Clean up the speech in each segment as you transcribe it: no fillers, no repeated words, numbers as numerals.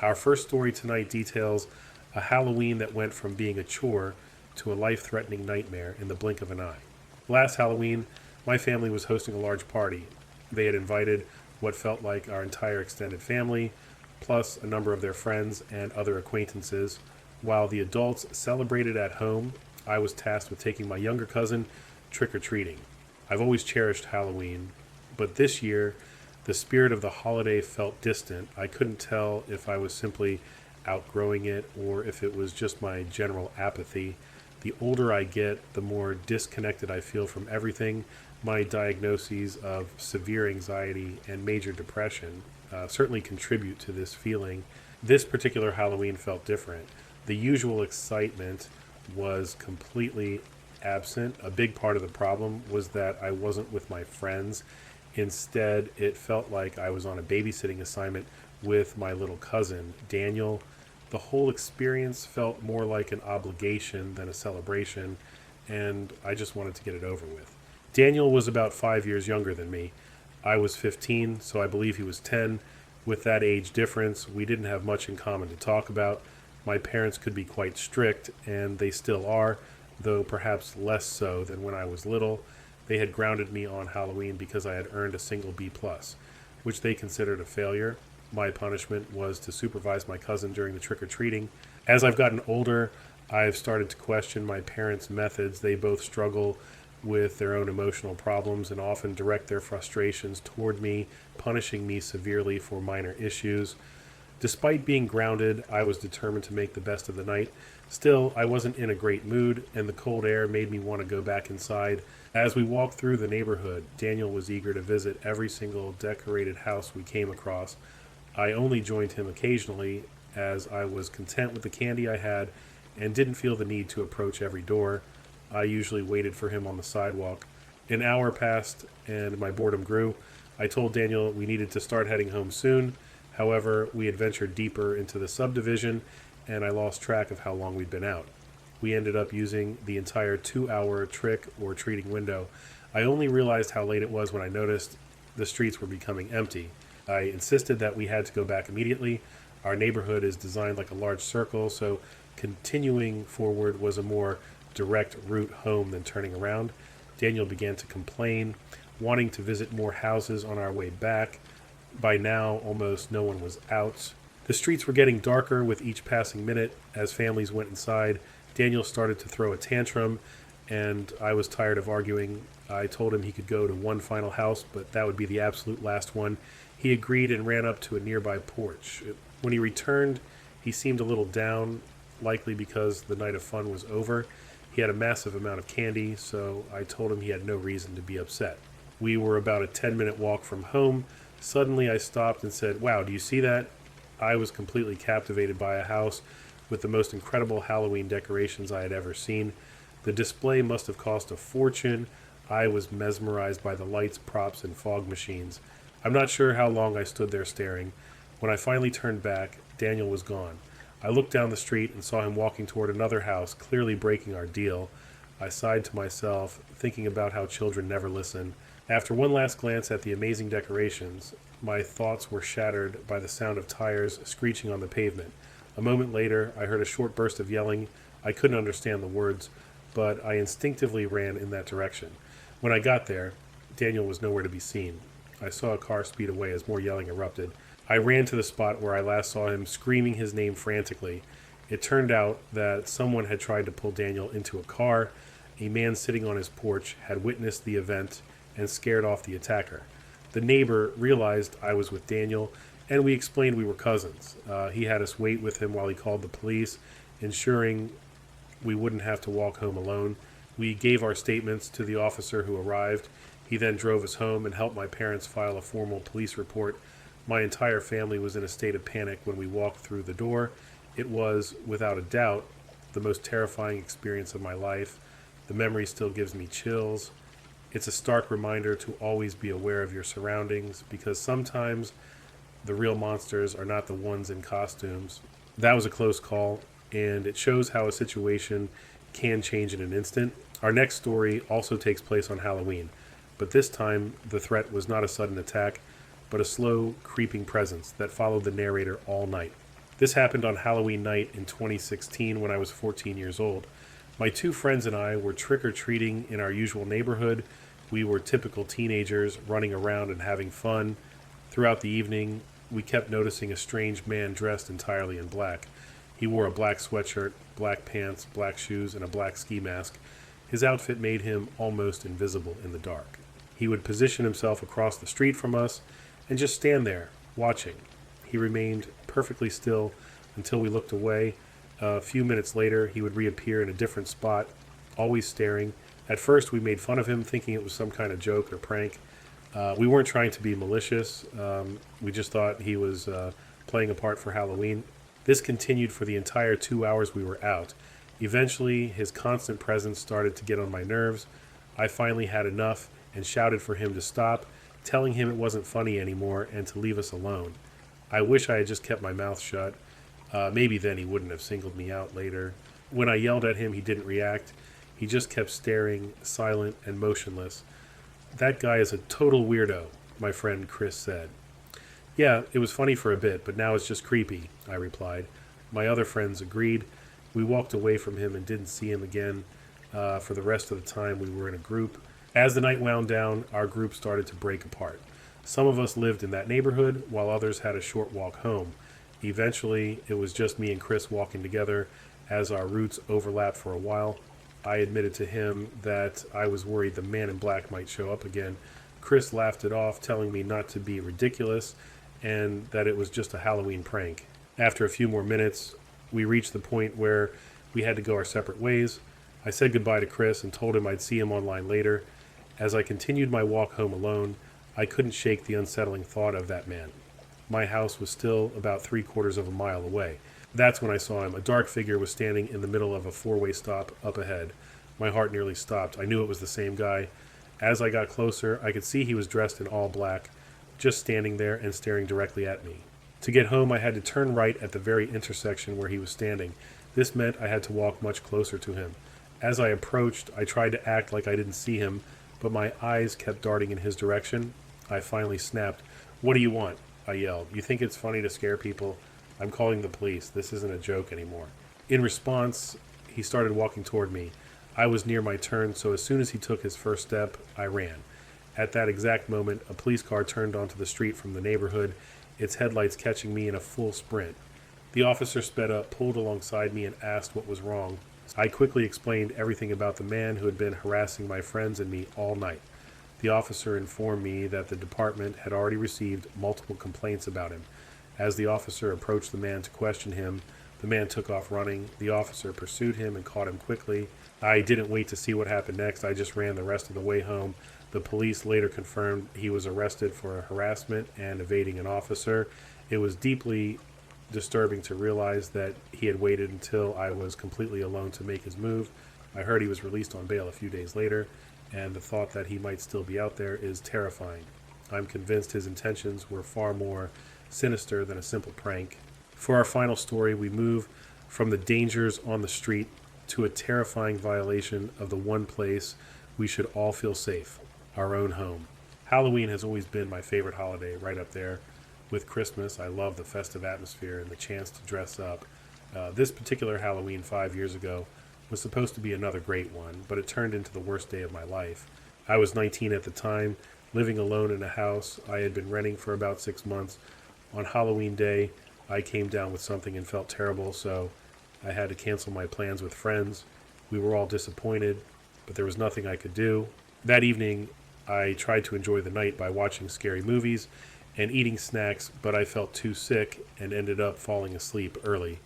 Our first story tonight details a Halloween that went from being a chore to a life-threatening nightmare in the blink of an eye. Last Halloween, my family was hosting a large party. They had invited what felt like our entire extended family, plus a number of their friends and other acquaintances. While the adults celebrated at home, I was tasked with taking my younger cousin trick-or-treating. I've always cherished Halloween, but this year, the spirit of the holiday felt distant. I couldn't tell if I was simply outgrowing it or if it was just my general apathy. The older I get, the more disconnected I feel from everything. My diagnoses of severe anxiety and major depression certainly contribute to this feeling. This particular Halloween felt different. The usual excitement was completely absent. A big part of the problem was that I wasn't with my friends. Instead, it felt like I was on a babysitting assignment with my little cousin, Daniel. The whole experience felt more like an obligation than a celebration, and I just wanted to get it over with. Daniel was about 5 years younger than me. I was 15, so I believe he was 10. With that age difference, we didn't have much in common to talk about. My parents could be quite strict, and they still are, though perhaps less so than when I was little. They had grounded me on Halloween because I had earned a single B+, which they considered a failure. My punishment was to supervise my cousin during the trick-or-treating. As I've gotten older, I've started to question my parents' methods. They both struggle with their own emotional problems and often direct their frustrations toward me, punishing me severely for minor issues. Despite being grounded, I was determined to make the best of the night. Still, I wasn't in a great mood, and the cold air made me want to go back inside. As we walked through the neighborhood, Daniel was eager to visit every single decorated house we came across. I only joined him occasionally, as I was content with the candy I had and didn't feel the need to approach every door. I usually waited for him on the sidewalk. An hour passed, and my boredom grew. I told Daniel we needed to start heading home soon. However, we had ventured deeper into the subdivision, and I lost track of how long we'd been out. We ended up using the entire 2-hour trick-or-treating window. I only realized how late it was when I noticed the streets were becoming empty. I insisted that we had to go back immediately. Our neighborhood is designed like a large circle, so continuing forward was a more direct route home than turning around. Daniel began to complain, wanting to visit more houses on our way back. By now, almost no one was out. The streets were getting darker with each passing minute. As families went inside, Daniel started to throw a tantrum, and I was tired of arguing. I told him he could go to one final house, but that would be the absolute last one. He agreed and ran up to a nearby porch. When he returned, he seemed a little down, likely because the night of fun was over. He had a massive amount of candy, so I told him he had no reason to be upset. We were about a 10-minute walk from home. Suddenly I stopped and said, "Wow, do you see that?" I was completely captivated by a house with the most incredible Halloween decorations I had ever seen. The display must have cost a fortune. I was mesmerized by the lights, props, and fog machines. I'm not sure how long I stood there staring. When I finally turned back, Daniel was gone. I looked down the street and saw him walking toward another house, clearly breaking our deal. I sighed to myself, thinking about how children never listen. After one last glance at the amazing decorations, my thoughts were shattered by the sound of tires screeching on the pavement. A moment later, I heard a short burst of yelling. I couldn't understand the words, but I instinctively ran in that direction. When I got there, Daniel was nowhere to be seen. I saw a car speed away as more yelling erupted. I ran to the spot where I last saw him, screaming his name frantically. It turned out that someone had tried to pull Daniel into a car. A man sitting on his porch had witnessed the event and scared off the attacker. The neighbor realized I was with Daniel, and we explained we were cousins. He had us wait with him while he called the police, ensuring we wouldn't have to walk home alone. We gave our statements to the officer who arrived. He then drove us home and helped my parents file a formal police report. My entire family was in a state of panic when we walked through the door. It was, without a doubt, the most terrifying experience of my life. The memory still gives me chills. It's a stark reminder to always be aware of your surroundings, because sometimes the real monsters are not the ones in costumes. That was a close call, and it shows how a situation can change in an instant. Our next story also takes place on Halloween, but this time the threat was not a sudden attack, but a slow, creeping presence that followed the narrator all night. This happened on Halloween night in 2016 when I was 14 years old. My two friends and I were trick-or-treating in our usual neighborhood. We were typical teenagers running around and having fun. Throughout the evening, we kept noticing a strange man dressed entirely in black. He wore a black sweatshirt, black pants, black shoes, and a black ski mask. His outfit made him almost invisible in the dark. He would position himself across the street from us and just stand there, watching. He remained perfectly still until we looked away. A few minutes later, he would reappear in a different spot, always staring. At first, we made fun of him, thinking it was some kind of joke or prank. We weren't trying to be malicious. We just thought he was playing a part for Halloween. This continued for the entire 2 hours we were out. Eventually, his constant presence started to get on my nerves. I finally had enough and shouted for him to stop, telling him it wasn't funny anymore and to leave us alone. I wish I had just kept my mouth shut. Maybe then he wouldn't have singled me out later. When I yelled at him, he didn't react. He just kept staring, silent and motionless. That guy is a total weirdo, my friend Chris said. Yeah, it was funny for a bit, but now it's just creepy, I replied. My other friends agreed. We walked away from him and didn't see him again for the rest of the time we were in a group. As the night wound down, our group started to break apart. Some of us lived in that neighborhood, while others had a short walk home. Eventually, it was just me and Chris walking together as our routes overlapped for a while. I admitted to him that I was worried the man in black might show up again. Chris laughed it off, telling me not to be ridiculous and that it was just a Halloween prank. After a few more minutes, we reached the point where we had to go our separate ways. I said goodbye to Chris and told him I'd see him online later. As I continued my walk home alone, I couldn't shake the unsettling thought of that man. My house was still about 3/4 of a mile away. That's when I saw him. A dark figure was standing in the middle of a four-way stop up ahead. My heart nearly stopped. I knew it was the same guy. As I got closer, I could see he was dressed in all black, just standing there and staring directly at me. To get home, I had to turn right at the very intersection where he was standing. This meant I had to walk much closer to him. As I approached, I tried to act like I didn't see him, but my eyes kept darting in his direction. I finally snapped. "What do you want?" I yelled. "You think it's funny to scare people? I'm calling the police. This isn't a joke anymore." In response, he started walking toward me. I was near my turn, so as soon as he took his first step, I ran. At that exact moment, a police car turned onto the street from the neighborhood, its headlights catching me in a full sprint. The officer sped up, pulled alongside me, and asked what was wrong. I quickly explained everything about the man who had been harassing my friends and me all night. The officer informed me that the department had already received multiple complaints about him. As the officer approached the man to question him, the man took off running. The officer pursued him and caught him quickly. I didn't wait to see what happened next. I just ran the rest of the way home. The police later confirmed he was arrested for harassment and evading an officer. It was deeply disturbing to realize that he had waited until I was completely alone to make his move. I heard he was released on bail a few days later, and the thought that he might still be out there is terrifying. I'm convinced his intentions were far more sinister than a simple prank. For our final story, we move from the dangers on the street to a terrifying violation of the one place we should all feel safe, our own home. Halloween has always been my favorite holiday, right up there with Christmas. I love the festive atmosphere and the chance to dress up. This particular Halloween 5 years ago was supposed to be another great one, but it turned into the worst day of my life. I was 19 at the time, living alone in a house I had been renting for about 6 months. On Halloween day, I came down with something and felt terrible, so I had to cancel my plans with friends. We were all disappointed, but there was nothing I could do. That evening, I tried to enjoy the night by watching scary movies and eating snacks, but I felt too sick and ended up falling asleep early.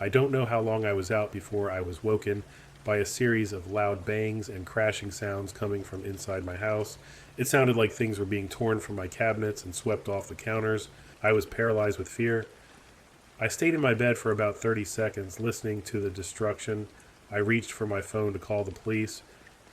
I don't know how long I was out before I was woken by a series of loud bangs and crashing sounds coming from inside my house. It sounded like things were being torn from my cabinets and swept off the counters. I was paralyzed with fear. I stayed in my bed for about 30 seconds listening to the destruction. I reached for my phone to call the police,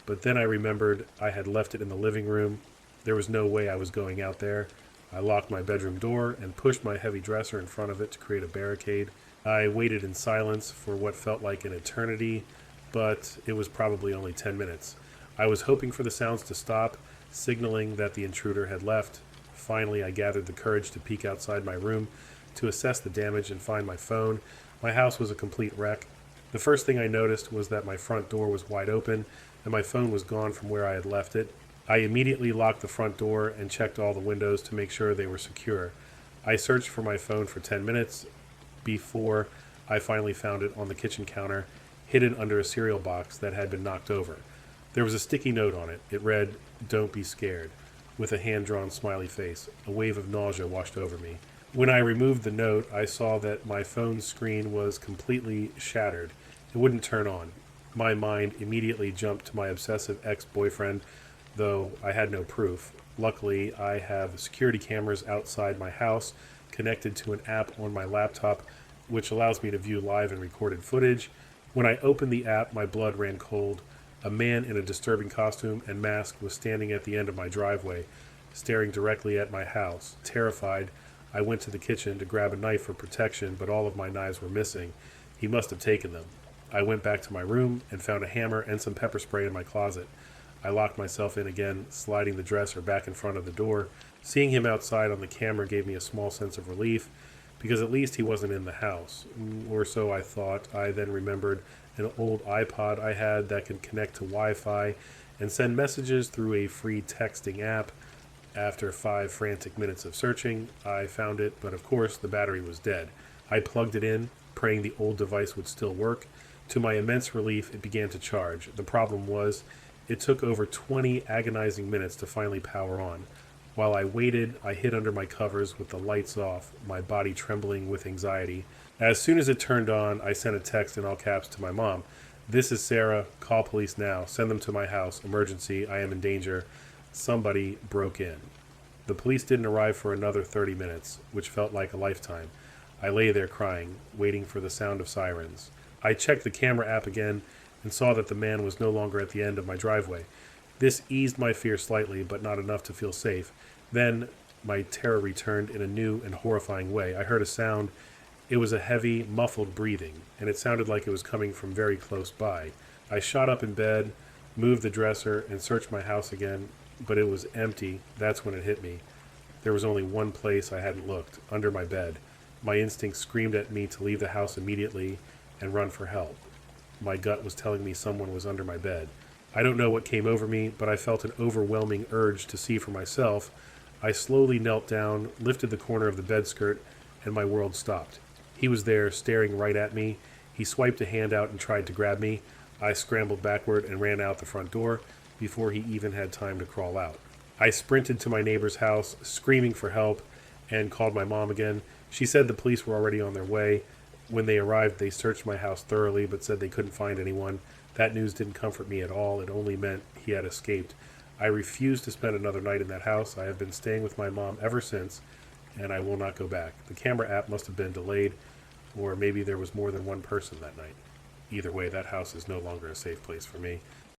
but then I remembered I had left it in the living room. There was no way I was going out there. I locked my bedroom door and pushed my heavy dresser in front of it to create a barricade. I waited in silence for what felt like an eternity, but it was probably only 10 minutes. I was hoping for the sounds to stop, signaling that the intruder had left. Finally, I gathered the courage to peek outside my room to assess the damage and find my phone. My house was a complete wreck. The first thing I noticed was that my front door was wide open and my phone was gone from where I had left it. I immediately locked the front door and checked all the windows to make sure they were secure. I searched for my phone for 10 minutes before I finally found it on the kitchen counter, hidden under a cereal box that had been knocked over. There was a sticky note on it. It read, "Don't be scared," with a hand-drawn smiley face. A wave of nausea washed over me. When I removed the note, I saw that my phone screen was completely shattered. It wouldn't turn on. My mind immediately jumped to my obsessive ex-boyfriend, though I had no proof. Luckily, I have security cameras outside my house connected to an app on my laptop, which allows me to view live and recorded footage. When I opened the app, my blood ran cold. A man in a disturbing costume and mask was standing at the end of my driveway, staring directly at my house. Terrified, I went to the kitchen to grab a knife for protection, but all of my knives were missing. He must have taken them. I went back to my room and found a hammer and some pepper spray in my closet. I locked myself in again, sliding the dresser back in front of the door. Seeing him outside on the camera gave me a small sense of relief, because at least he wasn't in the house, or so I thought. I then remembered an old iPod I had that could connect to Wi-Fi and send messages through a free texting app. After 5 frantic minutes of searching, I found it, but of course the battery was dead. I plugged it in, praying the old device would still work. To my immense relief, it began to charge. The problem was, it took over 20 agonizing minutes to finally power on. While I waited, I hid under my covers with the lights off, my body trembling with anxiety. As soon as it turned on, I sent a text in all caps to my mom. "This is Sarah. Call police now. Send them to my house. Emergency. I am in danger. Somebody broke in." The police didn't arrive for another 30 minutes, which felt like a lifetime. I lay there crying, waiting for the sound of sirens. I checked the camera app again and saw that the man was no longer at the end of my driveway. This eased my fear slightly, but not enough to feel safe. Then my terror returned in a new and horrifying way. I heard a sound. It was a heavy, muffled breathing, and it sounded like it was coming from very close by. I shot up in bed, moved the dresser, and searched my house again, but it was empty. That's when it hit me. There was only one place I hadn't looked, under my bed. My instinct screamed at me to leave the house immediately and run for help. My gut was telling me someone was under my bed. I don't know what came over me, but I felt an overwhelming urge to see for myself. I slowly knelt down, lifted the corner of the bed skirt, and my world stopped. He was there, staring right at me. He swiped a hand out and tried to grab me. I scrambled backward and ran out the front door before he even had time to crawl out. I sprinted to my neighbor's house, screaming for help, and called my mom again. She said the police were already on their way. When they arrived, they searched my house thoroughly, but said they couldn't find anyone. That news didn't comfort me at all. It only meant he had escaped. I refused to spend another night in that house. I have been staying with my mom ever since, and I will not go back. The camera app must have been delayed, or maybe there was more than one person that night. Either way, that house is no longer a safe place for me.